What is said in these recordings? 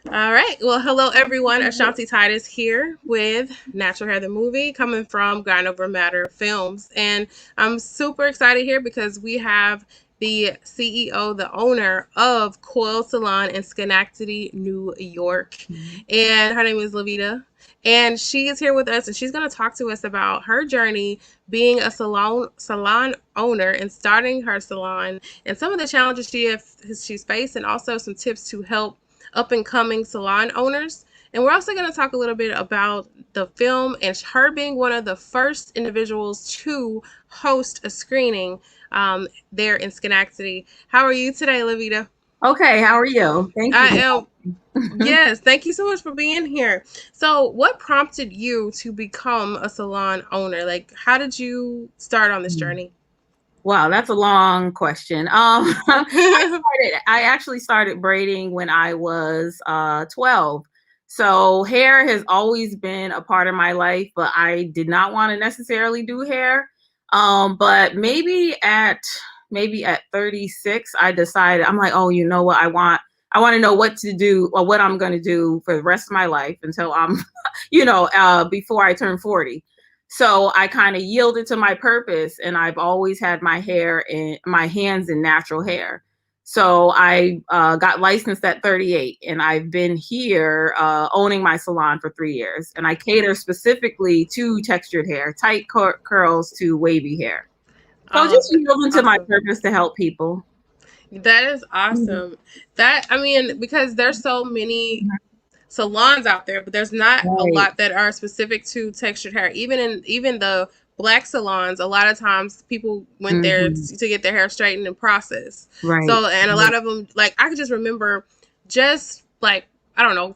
All right. Well, hello everyone. Ashanti Titus here with Natural Hair the Movie, coming from Grind Over Matter Films, and I'm super excited here because we have the CEO, the owner of Coiled Salon in Schenectady, New York, and her name is Lavida. And she is here with us, and she's going to talk to us about her journey being a salon owner and starting her salon, and some of the challenges she's faced, and also some tips to help up and coming salon owners. And we're also going to talk a little bit about the film and her being one of the first individuals to host a screening there in Schenectady. How are you today, Lavida? Okay, how are you? Thank you. I am. Yes, thank you so much for being here. So, what prompted you to become a salon owner? Like, how did you start on this journey? Wow, that's a long question. I actually started braiding when I was 12. So hair has always been a part of my life, but I did not want to necessarily do hair. But maybe at 36, I decided I'm like, oh, you know what? I want to know what to do or what I'm going to do for the rest of my life until I'm, before I turn 40. So I kind of yielded to my purpose, and I've always had my hair in my hands in natural hair. So I got licensed at 38, and I've been here owning my salon for 3 years. And I cater specifically to textured hair, tight curls to wavy hair. So Oh, just yielding to my awesome. purpose to help people. That is Mhm. awesome. I mean, because there's so many salons out there, but there's not a Right. lot that are specific to textured hair. Even the black salons, a lot of times people went there Hmm. to get their hair straightened and processed. Right. So, and a lot of them, like I could just remember, just like I don't know,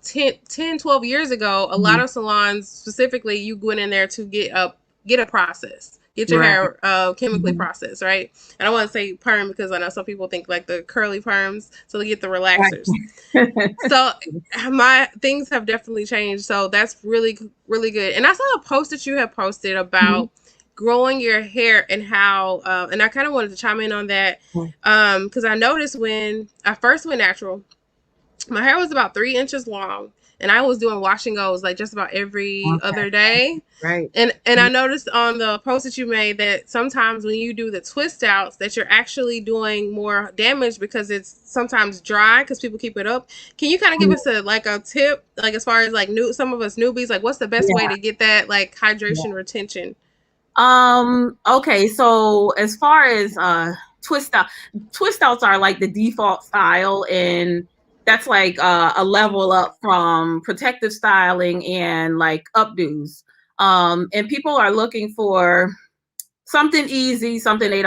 12 years ago, a lot Mhm. of salons specifically, you went in there to get a process. Get your Right. hair chemically Mhm. processed, right? And I want to say perm because I know some people think like the curly perms, so they get the Right. relaxers. So my things have definitely changed. So that's really good. And I saw a post that you have posted Mhm. about growing your hair and how, and I kind of wanted to chime in on that because I noticed when I first went natural, my hair was about 3 inches long, and I was doing wash and goes like just about every Okay. other day. Right. And I noticed on the post that you made that sometimes when you do the twist outs that you're actually doing more damage because it's sometimes dry because people keep it up. Can you kind of give us a tip like as far as like new some of us newbies, like what's the best way Yeah. to get that like hydration retention? Okay, so as far as twist out twist outs are like the default style, and that's like a level up from protective styling and like updos. And people are looking for something easy, something they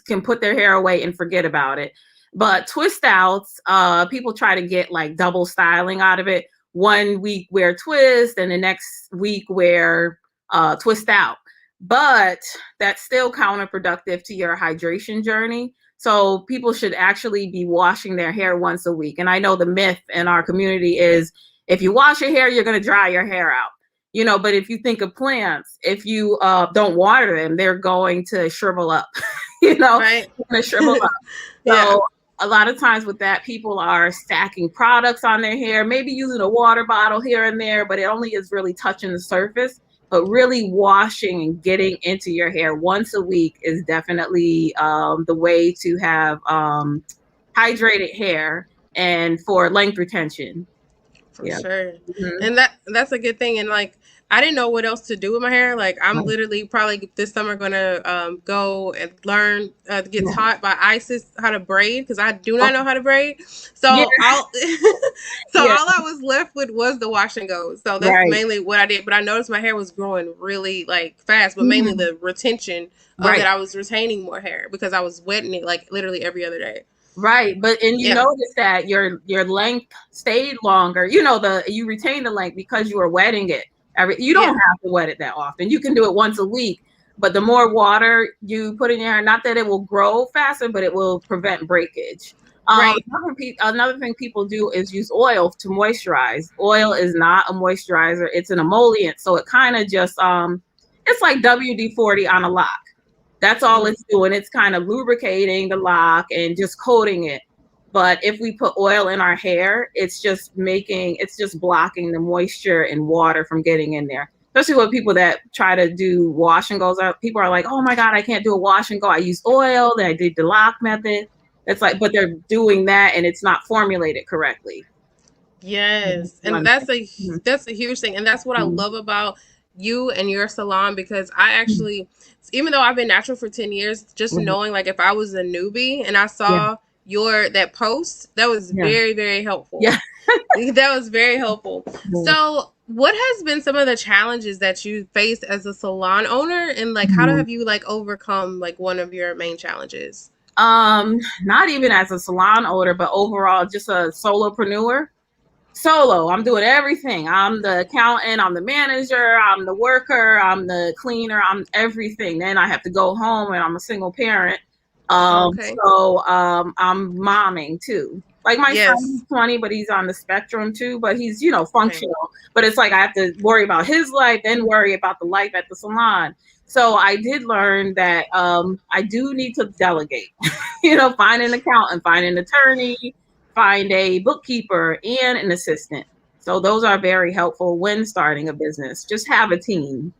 can put their hair away and forget about it. But twist outs, people try to get like double styling out of it. One week wear twist and the next week wear twist out. But that's still counterproductive to your hydration journey. So people should actually be washing their hair once a week. And I know the myth in our community is if you wash your hair, you're going to dry your hair out. But if you think of plants, if you don't water them, they're going to shrivel up. Right. They're going to shrivel up. Yeah. So a lot of times with that, people are stacking products on their hair, maybe using a water bottle here and there, but it only is really touching the surface. But really washing and getting into your hair once a week is definitely the way to have hydrated hair and for length retention. For Yeah. sure. Mhm. And that's a good thing. And like I didn't know what else to do with my hair. Like I'm literally probably this summer gonna go and learn get Yeah. taught by Isis how to braid because I do not Okay. know how to braid. Yeah. So I'll so Yeah. all I was left with was the wash and go. So that's Right. mainly what I did. But I noticed my hair was growing really like fast, but mainly Mhm. the retention of it. Right. I was retaining more hair because I was wetting it like literally every other day. Right. But you Yeah. notice that your length stayed longer. You retain the length because you were wetting it. You don't Yeah. have to wet it that often. You can do it once a week. But the more water you put in your hair, not that it will grow faster, but it will prevent breakage. Right. Another thing people do is use oil to moisturize. Oil is not a moisturizer; it's an emollient. So it kind of just it's like WD-40 on a lock. That's all Mm, it's doing. It's kind of lubricating the lock and just coating it. But if we put oil in our hair, it's just blocking the moisture and water from getting in there. Especially with people that try to do wash and goes out. People are like, oh my God, I can't do a wash and go. I use oil, then I did the lock method. It's like, but they're doing that and it's not formulated correctly. Yes, and that's a huge thing, and that's what I love about you and your salon, because I actually, even though I've been natural for 10 years, just knowing like if I was a newbie and I saw that post, that was very, very helpful. Yeah. That was very helpful. So what has been some of the challenges that you faced as a salon owner, and like how have you like overcome like one of your main challenges? Not even as a salon owner, but overall just a solopreneur. I'm doing everything. I'm the accountant, I'm the manager, I'm the worker, I'm the cleaner, I'm everything. Then I have to go home and I'm a single parent. I'm momming too. Like my son is 20, but he's on the spectrum too, but he's, functional. Okay. But it's like I have to worry about his life, then worry about the life at the salon. So I did learn that I do need to delegate, find an accountant, find an attorney, find a bookkeeper and an assistant. So those are very helpful when starting a business. Just have a team,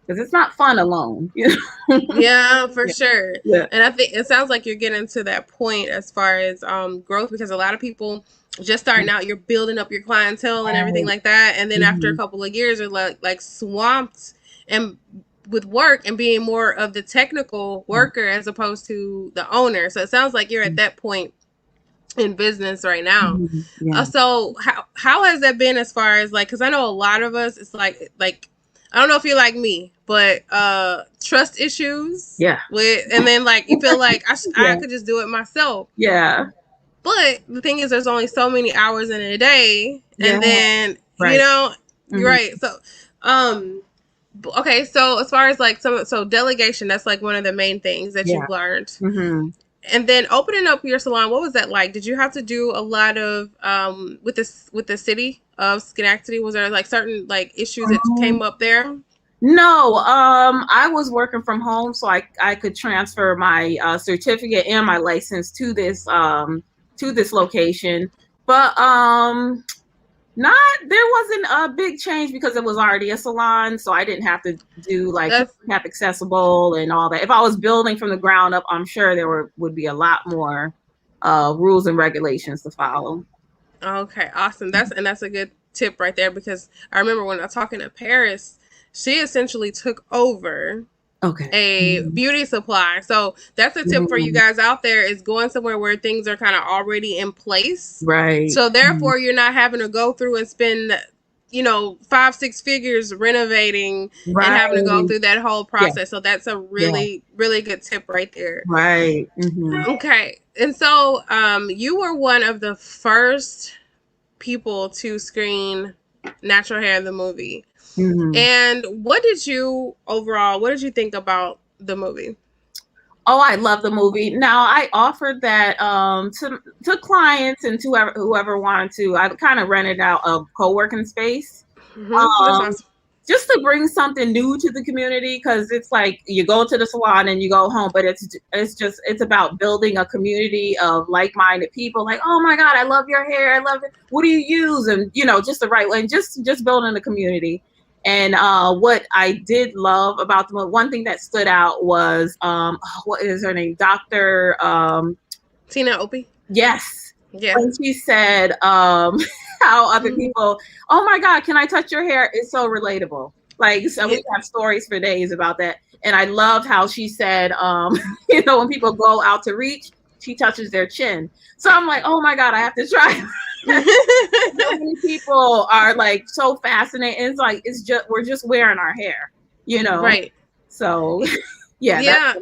because it's not fun alone. Yeah, for sure. Yeah. And I think it sounds like you're getting to that point as far as growth, because a lot of people just starting out, you're building up your clientele and everything like that, and then after a couple of years are like swamped and with work and being more of the technical worker as opposed to the owner. So it sounds like you're at that point in business right now. So how has that been as far as like, because I know a lot of us, it's like I don't know if you're like me, but trust issues. Yeah. And then like you feel like I could just do it myself. Yeah. But the thing is, there's only so many hours in a day, and then right. So okay. So as far as like so delegation, that's like one of the main things that you've learned. And then opening up your salon, what was that like? Did you have to do a lot of with the city of Schenectady? Was there like certain like issues that came up there? No, I was working from home, so I could transfer my certificate and my license to this location. But there wasn't a big change because it was already a salon, so I didn't have to do like have accessible and all that. If I was building from the ground up, I'm sure there would be a lot more rules and regulations to follow. Okay, awesome. That's a good tip right there, because I remember when I was talking to Paris, she essentially took over a beauty supply. So that's a tip for you guys out there, is going somewhere where things are kind of already in place. Right. So therefore you're not having to go through and spend, 5-6 figures renovating and having to go through that whole process. Yeah. So that's a really, really good tip right there. Right. Okay. And so you were one of the first people to screen Natural Hair the movie. And what did you think about the movie? Oh, I love the movie. Now, I offered that to clients and to whoever wanted to. I kind of rented out a co-working space. That's awesome. Just to bring something new to the community, because it's like you go to the salon and you go home, but it's about building a community of like-minded people. Like, oh my God, I love your hair. I love it. What do you use? And just the right way, and just building a community. And what I did love about the movie, one thing that stood out was what is her name? Dr. Tina Opie. Yes. Yeah. When she said how other people, oh my God, can I touch your hair? It's so relatable. Like, so we have stories for days about that. And I loved how she said, when people go out to reach, she touches their chin. So I'm like, oh my God, I have to try. So many people are like so fascinated. It's like we're just wearing our hair, Right. So yeah.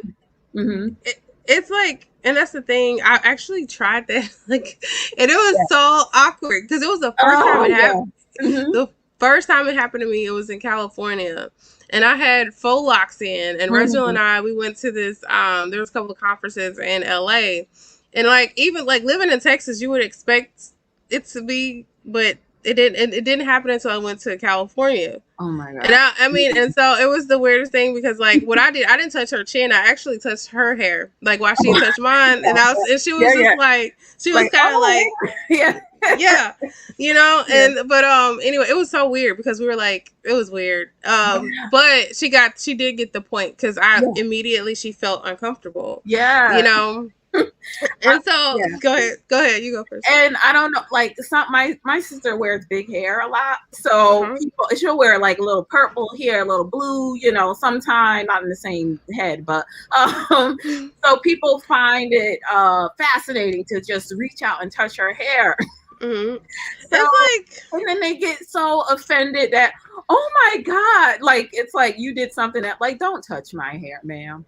It's like, and that's the thing. I actually tried that, like, and it was so awkward because it was the first time it happened. The first time it happened to me, it was in California, and I had faux locks in. And Reginald and I, we went to this. There was a couple of conferences in LA, and like even like living in Texas, you would expect it to be, but it didn't happen until I went to California. Oh my God. And I mean, and so it was the weirdest thing because like what I didn't touch her chin. I actually touched her hair, like while she touched mine, and she was just like, she was kind of like, yeah, yeah, you know. And but anyway, it was so weird because we were like, it was weird. But she did get the point because immediately she felt uncomfortable. Yeah, you know. And so go ahead, you go first. And I don't know, like my sister wears big hair a lot, so she'll wear like a little purple here, a little blue, you know, sometime not in the same head, but so people find it fascinating to just reach out and touch her hair. Mm-hmm. So, it's like, and then they get so offended that, oh my God, like it's like you did something that, like, don't touch my hair, ma'am.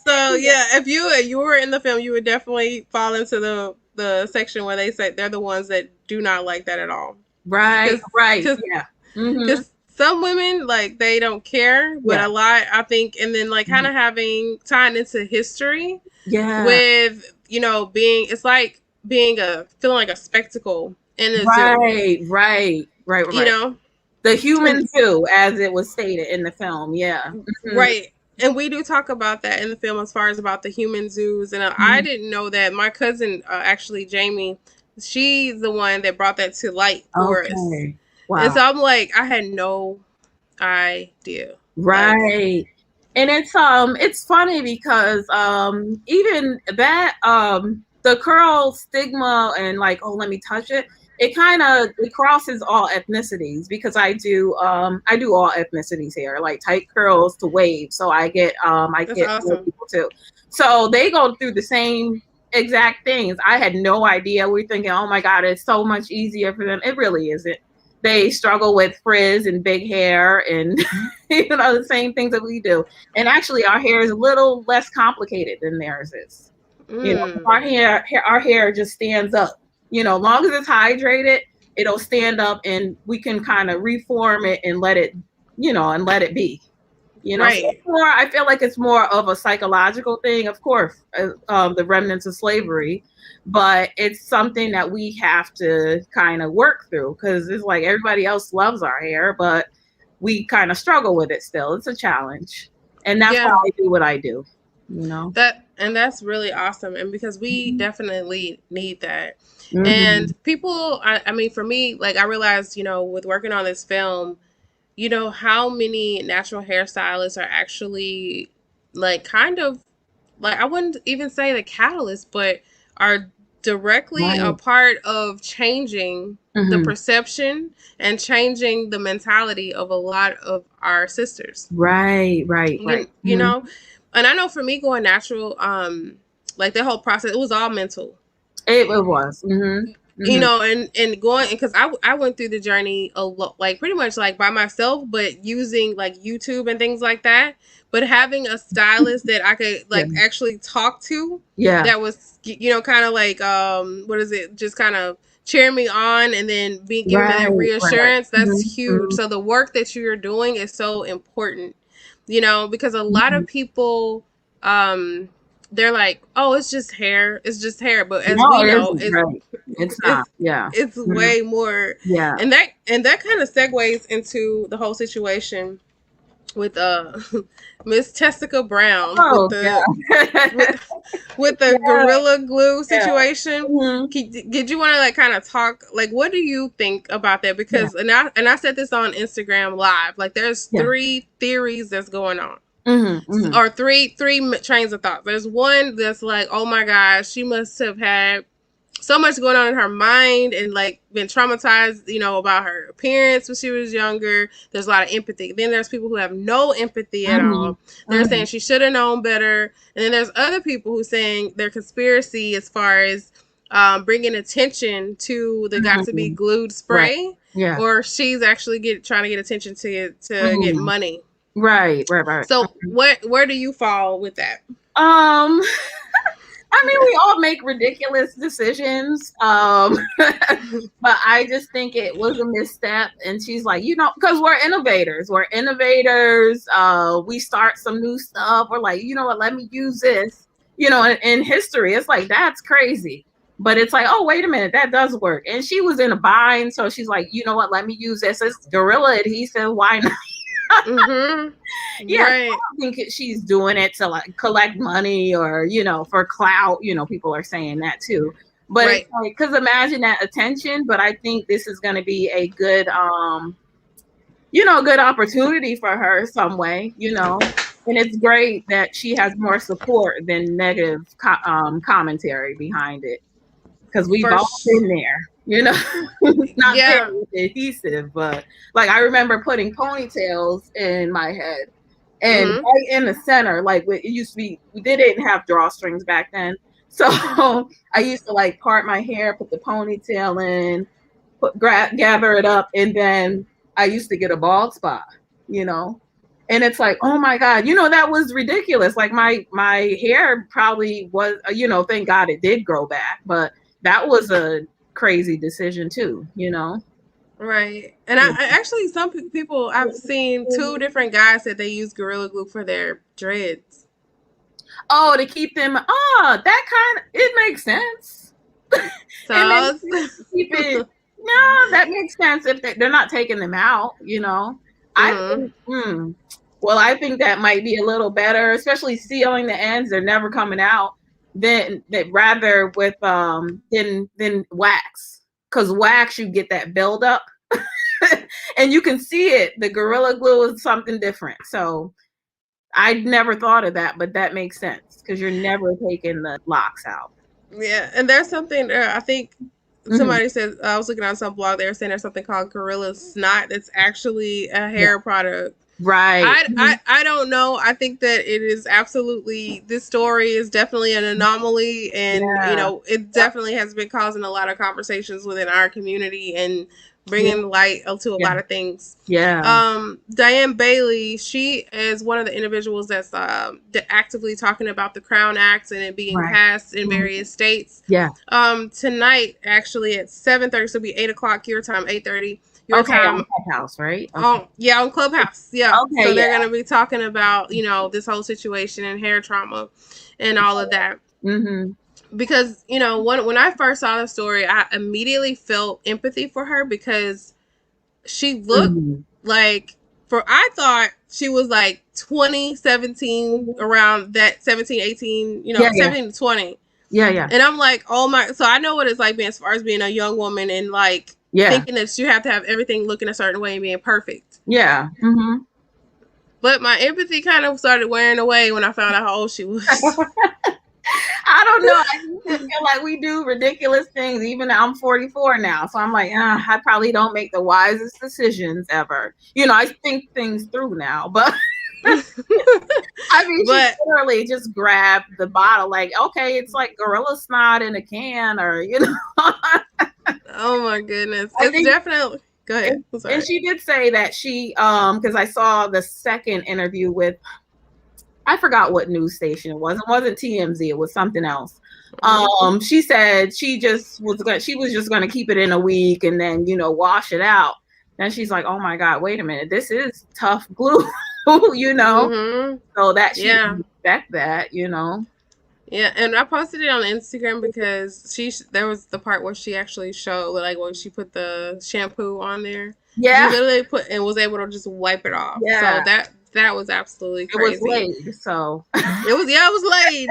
So if you were in the film, you would definitely fall into the section where they say they're the ones that do not like that at all. Right. Yeah. Because some women, like, they don't care, but a lot, I think, and then like kind of tying into history. Yeah. With, you know, it's like feeling like a spectacle in a zoo. Right. You know, the human zoo, as it was stated in the film. Yeah. Right. And we do talk about that in the film as far as about the human zoos. And I didn't know that. My cousin, actually, Jamie, she's the one that brought that to light for us. Wow. And so I'm like, I had no idea. Right. And it's funny because even that the curl stigma and like, oh, let me touch it. It crosses all ethnicities because I do all ethnicities here, like tight curls to waves. So I get awesome. People too. So they go through the same exact things. I had no idea. We're thinking, oh my God, it's so much easier for them. It really isn't. They struggle with frizz and big hair and you know, the same things that we do. And actually our hair is a little less complicated than theirs is. You know, our hair just stands up. You know, long as it's hydrated, it'll stand up and we can kind of reform it and let it, you know, and let it be. You know, so I feel like it's more of a psychological thing, of course, the remnants of slavery, but it's something that we have to kind of work through because it's like everybody else loves our hair, but we kind of struggle with it still. It's a challenge. And that's why I do what I do, you know. That's really awesome. And because we definitely need that. And people, I mean, for me, like I realized, you know, with working on this film, you know, how many natural hairstylists are actually like kind of like, I wouldn't even say the catalyst, but are directly a part of changing the perception and changing the mentality of a lot of our sisters. Right. You know, and I know for me going natural, like the whole process, it was all mental. It was. You know, and going, because I went through the journey a lot, like pretty much like by myself, but using like YouTube and things like that. But having a stylist that I could like actually talk to, that was, you know, kind of like what is it, just kind of cheer me on and then giving me that reassurance. That's huge. So the work that you're doing is so important, you know, because a lot of people they're like, oh, it's just hair. But as we know, it's not. It's way more. Yeah. And that kind of segues into the whole situation with Miss Tessica Brown with the Gorilla Glue situation. Did you want to like kind of talk, like, what do you think about that? Because and I said this on Instagram Live, like there's 3 theories that's going on. Or three trains of thought. There's one that's like, oh my gosh, she must have had so much going on in her mind and like been traumatized, you know, about her appearance when she was younger. There's a lot of empathy. Then there's people who have no empathy at all. They're saying she should have known better. And then there's other people who saying their conspiracy as far as bringing attention to the got to be glued spray, or she's actually trying to get attention to get money. Right. So where do you fall with that? I mean, we all make ridiculous decisions. But I just think it was a misstep. And she's like, you know, because we're innovators. We start some new stuff. We're like, you know what, let me use this, you know, in history. It's like, that's crazy. But it's like, oh, wait a minute, that does work. And she was in a bind, so she's like, you know what? Let me use this as Gorilla adhesive. Why not? Yeah, Right. I don't think she's doing it to like collect money or, you know, for clout. You know, people are saying that too. But Right. it's like, because imagine that attention. But I think this is going to be a good, you know, good opportunity for her some way, you know. And it's great that she has more support than negative commentary behind it. Because we've all been there, you know. It's not Yeah. very adhesive, but like I remember putting ponytails in my head, and right in the center, like it used to be, we didn't have drawstrings back then, so I used to like part my hair, put the ponytail in, gather it up, and then I used to get a bald spot, you know. And it's like, oh my God, you know, that was ridiculous. Like my hair probably was, you know, thank God it did grow back, but that was a crazy decision too, you know? Right. And I actually, some people, I've seen 2 different guys that they use Gorilla Glue for their dreads. Oh, to keep them, that kind of, it makes sense. So Keep it, no, that makes sense if they're not taking them out, you know? I think, well, I think that might be a little better, especially sealing the ends. They're never coming out. Than rather with than wax, because wax you get that buildup, and you can see it. The Gorilla Glue is something different. So I'd never thought of that, but that makes sense because you're never taking the locks out. Yeah, and there's something I think somebody said, I was looking on some blog, they were saying there's something called Gorilla Snot that's actually a hair product. Right. I don't know. I think that it is absolutely, this story is definitely an anomaly, and you know, it definitely has been causing a lot of conversations within our community and bringing light to a lot of things. Diane Bailey, she is one of the individuals that's actively talking about the Crown Act and it being passed in various states. Tonight, actually at 7:30, so it'll be 8:00 your time, 8:30 your time. On Clubhouse, right? On Clubhouse. So they're going to be talking about, you know, this whole situation and hair trauma and all of that. Because, you know, when I first saw the story, I immediately felt empathy for her because she looked like, I thought she was like 20, 17, around that 17, 18, you know, 17 to 20. And I'm like, oh my, so I know what it's like being, as far as being a young woman and like, thinking that you have to have everything looking a certain way and being perfect. But my empathy kind of started wearing away when I found out how old she was. I don't know. I just feel like we do ridiculous things. Even I'm 44 now. So I'm like, I probably don't make the wisest decisions ever. You know, I think things through now. But I mean, she literally just grabbed the bottle like, okay, it's like Gorilla Snot in a can, or, you know. Oh my goodness. It's definitely, go ahead. And she did say that she, because I saw the second interview with, I forgot what news station it was. It wasn't TMZ. It was something else. She said she was just going to keep it in a week and then, you know, wash it out. Then she's like, oh my God, wait a minute. This is tough glue, you know? So that she didn't expect that, you know? Yeah, and I posted it on Instagram because there was the part where she actually showed, like, when she put the shampoo on there. Yeah. She literally and was able to just wipe it off. Yeah. So that was absolutely crazy. It was laid, so. It was laid.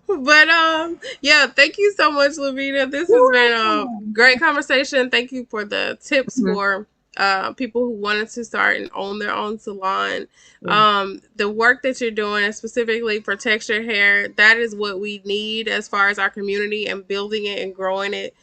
But thank you so much, Lavida. This has been a great conversation. Thank you for the tips for people who wanted to start and own their own salon. The work that you're doing, and specifically for textured hair, that is what we need as far as our community and building it and growing it.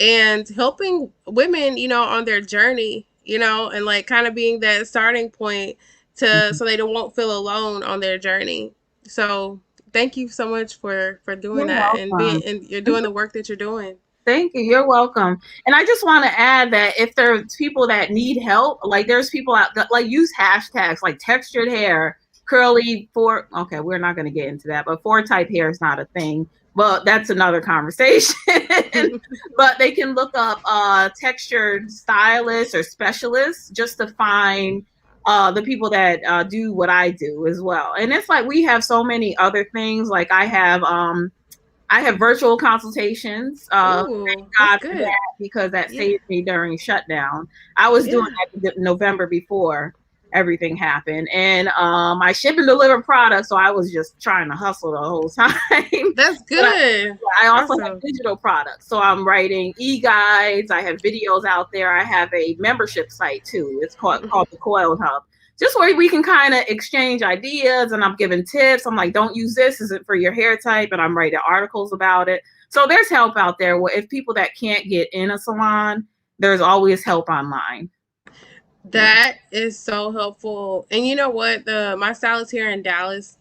And helping women, you know, on their journey, you know, and like kind of being that starting point so they won't feel alone on their journey. So thank you so much for doing that and you're doing the work that you're doing. Thank you. You're welcome. And I just want to add that if there's people that need help, like there's people out that like use hashtags like textured hair, curly okay, we're not going to get into that, but 4-type hair is not a thing. Well, that's another conversation. But they can look up textured stylists or specialists just to find the people that do what I do as well. And it's like we have so many other things. Like I have virtual consultations. Thank Ooh, that's God for good. that because that Yeah. saved me during shutdown. I was doing Yeah. that in November before everything happened, and I ship and deliver products, so I was just trying to hustle the whole time. That's But good. I also have Awesome. digital products, so I'm writing e-guides. I have videos out there. I have a membership site too. It's called the Coiled Hub, just where we can kind of exchange ideas, and I'm giving tips. I'm like, don't use this, isn't for your hair type, and I'm writing articles about it. So there's help out there. Where if people that can't get in a salon, there's always help online. Yeah. That is so helpful. And you know what? My stylist here in Dallas,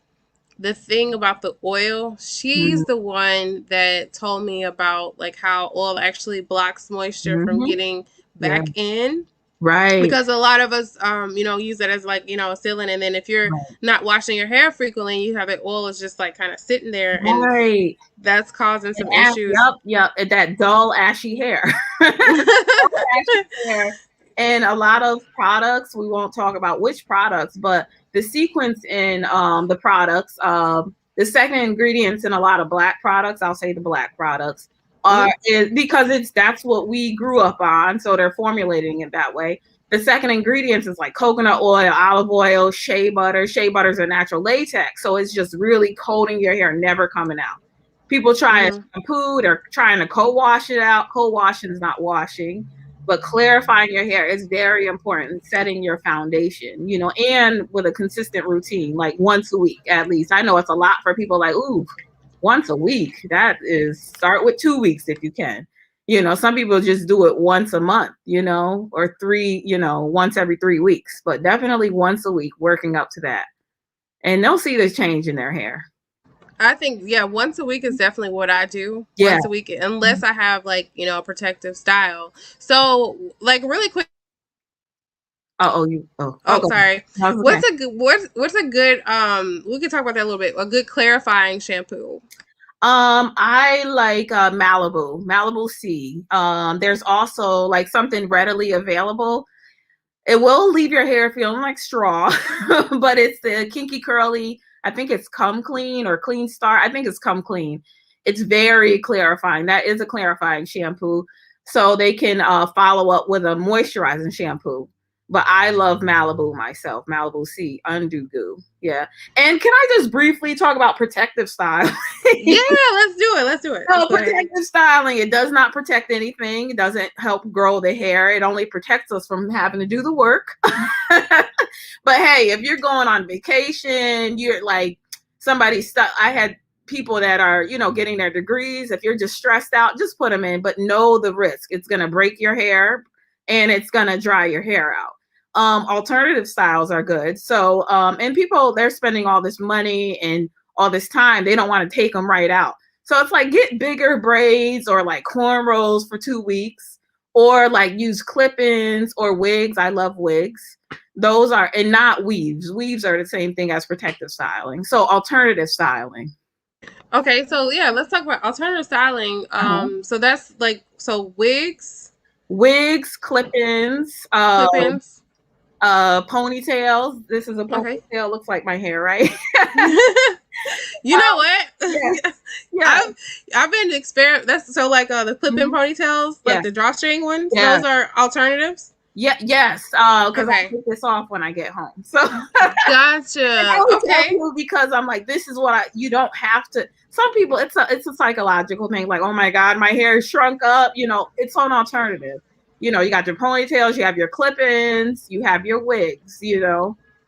the thing about the oil, she's the one that told me about like how oil actually blocks moisture from Mm-hmm. getting Yeah. back in. Right. Because a lot of us use it as like, a sealant, and then if you're Right. not washing your hair frequently, you have it oil is just like kind of sitting there, and Right. that's causing some And issues. yep, that dull ashy hair. Dull ashy hair. And a lot of products, we won't talk about which products, but the sequence in the products, the second ingredients in a lot of black products, I'll say the black products, are because that's what we grew up on, so they're formulating it that way. The second ingredients is like coconut oil, olive oil, shea butter. Shea butter is a natural latex, so it's just really coating your hair, never coming out. People try a shampoo, they're trying to co-wash it out. Co-washing is not washing, but clarifying your hair is very important. Setting your foundation, and with a consistent routine, like once a week at least. I know it's a lot for people like, ooh, once a week. That is, start with 2 weeks if you can. Some people just do it once a month, or once every 3 weeks, but definitely once a week, working up to that. And they'll see the change in their hair. I think, yeah, once a week is definitely what I do. Yeah. Once a week, unless I have like, a protective style. So, like, really quick. Sorry. Okay. What's a good we can talk about that a little bit. A good clarifying shampoo. I like Malibu C. There's also like something readily available. It will leave your hair feeling like straw, but it's the Kinky Curly. I think it's Come Clean or Clean Star. I think it's Come Clean. It's very clarifying. That is a clarifying shampoo. So they can follow up with a moisturizing shampoo. But I love Malibu myself. Malibu C, Undo Goo. Yeah. And can I just briefly talk about protective styling? Yeah, let's do it. No, protective styling, it does not protect anything. It doesn't help grow the hair. It only protects us from having to do the work. But hey, if you're going on vacation, you're like somebody stuck. I had people that are, getting their degrees. If you're just stressed out, just put them in, but know the risk. It's going to break your hair and it's going to dry your hair out. Alternative styles are good. So, and people, they're spending all this money and all this time. They don't want to take them right out. So it's like get bigger braids or like cornrows for 2 weeks, or like use clip-ins or wigs. I love wigs. Those are, and not weaves. Weaves are the same thing as protective styling. So alternative styling. Okay, so yeah, let's talk about alternative styling. So that's like, so wigs, clip-ins, clip-ins, ponytails. This is a ponytail. Okay. Looks like my hair, right? You know what? Yeah. I've been that's so like the clip-in ponytails, like the drawstring ones. Yeah. Those are alternatives. Yes. Because I take this off when I get home. So gotcha. Okay. Because I'm like, this is what you don't have to. Some people, it's a psychological thing. Like, oh my God, my hair is shrunk up. It's an alternative. You got your ponytails, you have your clip-ins, you have your wigs.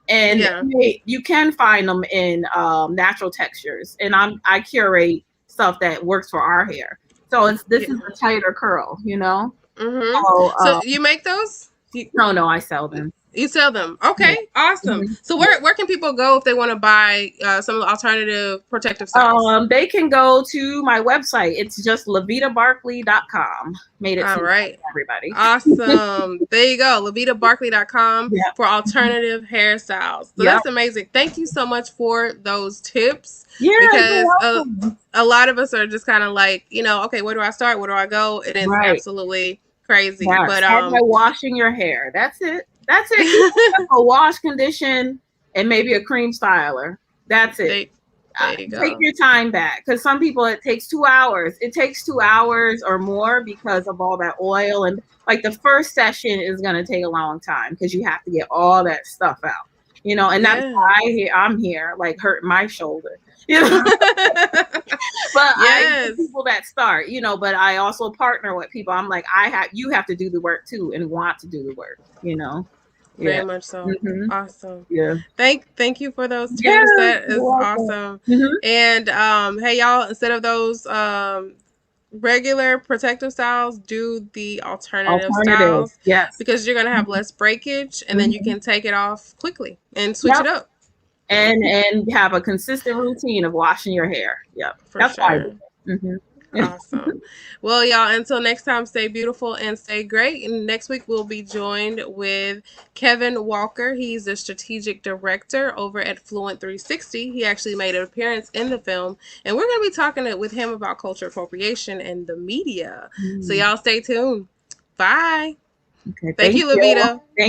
And you can find them in natural textures. And I curate stuff that works for our hair. So this is a tighter curl. So you make those? No, I sell them. You sell them. Okay, awesome. So where can people go if they want to buy some of the alternative protective styles? They can go to my website. It's just lavidabarkley.com. Made it all right for everybody. Awesome. There you go. lavidabarkley.com for alternative hairstyles. So that's amazing. Thank you so much for those tips. Yeah, because a lot of us are just kind of like, okay, where do I start? Where do I go? It is absolutely crazy. Yes. But start by washing your hair. That's it. That's it. Keep a wash, condition, and maybe a cream styler. That's it. There you Take go. your time back, because some people it takes 2 hours. It takes 2 hours or more because of all that oil, and like the first session is going to take a long time because you have to get all that stuff out. You know, and that's why I'm here, like hurting my shoulder. You know, but I people that start, you know, but I also partner with people. I'm like, you have to do the work too, and want to do the work. You know. Very much so. Mm-hmm. Awesome. Yeah. Thank you for those tips. Yeah, that is awesome. Mm-hmm. And hey y'all, instead of those regular protective styles, do the alternative styles. Yes. Because you're gonna have less breakage, and then you can take it off quickly and switch it up. And have a consistent routine of washing your hair. Yep. That's sure. Mm-hmm. Awesome. Well, y'all, until next time, stay beautiful and stay great. And next week, we'll be joined with Kevin Walker. He's the strategic director over at Fluent 360. He actually made an appearance in the film. And we're going to be talking with him about culture appropriation and the media. So y'all stay tuned. Bye. Okay, thank you, Lavida. Thank you.